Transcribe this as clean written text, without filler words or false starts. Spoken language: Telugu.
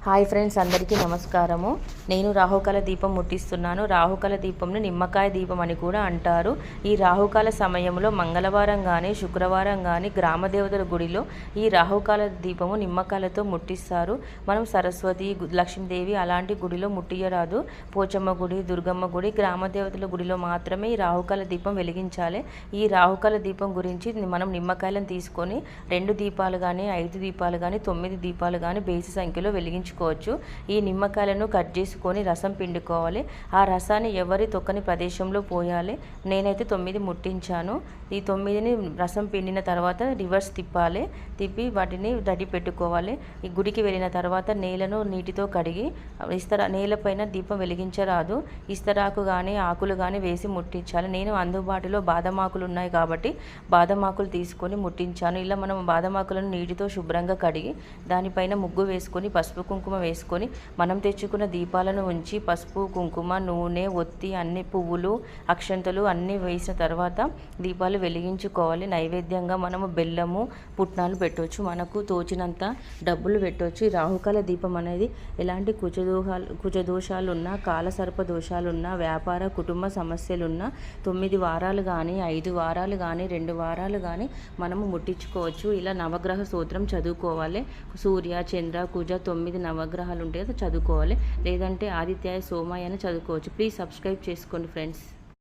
హాయ్ ఫ్రెండ్స్, అందరికీ నమస్కారము. నేను రాహుకాల దీపం ముట్టిస్తున్నాను. రాహుకాల దీపంని నిమ్మకాయ దీపం అని కూడా అంటారు. ఈ రాహుకాల సమయంలో మంగళవారం కానీ శుక్రవారం కానీ గ్రామదేవతల గుడిలో ఈ రాహుకాల దీపము నిమ్మకాయలతో ముట్టిస్తారు. మనం సరస్వతి, లక్ష్మీదేవి అలాంటి గుడిలో ముట్టియరాదు. పోచమ్మ గుడి, దుర్గమ్మ గుడి, గ్రామదేవతల గుడిలో మాత్రమే ఈ రాహుకాల దీపం వెలిగించాలి. ఈ రాహుకాల దీపం గురించి మనం నిమ్మకాయలను తీసుకొని 2 దీపాలు కానీ 5 దీపాలు కానీ 9 దీపాలు కానీ బేసి సంఖ్యలో వెలిగించుకోవచ్చు. ఈ నిమ్మకాయలను కట్ చేసుకొని రసం పిండుకోవాలి. ఆ రసాన్ని ఎవరి తొక్కని ప్రదేశంలో పోయాలి. నేనైతే 9 ముట్టించాను. ఈ 9ని రసం పిండిన తర్వాత రివర్స్ తిప్పాలి. తిప్పి వాటిని రెడీ పెట్టుకోవాలి. ఈ గుడికి వెళ్ళిన తర్వాత నేలను నీటితో కడిగి నేలపైన దీపం వెలిగించరాదు. ఇస్తరాకు కానీ ఆకులు కానీ వేసి ముట్టించాలి. నేను అందుబాటులో బాదం ఆకులు ఉన్నాయి కాబట్టి బాదం ఆకులు తీసుకొని ముట్టించాను. ఇలా మనం బాదం ఆకులను నీటితో శుభ్రంగా కడిగి దానిపైన ముగ్గు వేసుకొని పసుపు కుంకుమ వేసుకొని మనం తెచ్చుకున్న దీపాలను ఉంచి పసుపు కుంకుమ నూనె ఒత్తి అన్ని పువ్వులు అక్షంతలు అన్నీ వేసిన తర్వాత దీపాలు వెలిగించుకోవాలి. నైవేద్యంగా మనము బెల్లము పుట్నాలు పెట్టవచ్చు. మనకు తోచినంత డబ్బులు పెట్టవచ్చు. ఈ రాహుకాల దీపం అనేది ఎలాంటి కుజదోషాలు ఉన్నా, కాలసర్ప దోషాలున్నా, వ్యాపార కుటుంబ సమస్యలున్నా 9 వారాలు కానీ 5 వారాలు కానీ 2 వారాలు కానీ మనము ముట్టించుకోవచ్చు. ఇలా నవగ్రహ స్తోత్రం చదువుకోవాలి. సూర్య చంద్ర కుజ 9 నవగ్రహాలు ఉంటాయి, చదువుకోవాలి. లేదంటే ఆదిత్యాయ సోమాయ అని చదువుకోవచ్చు. ప్లీజ్ సబ్స్క్రైబ్ చేసుకోండి ఫ్రెండ్స్.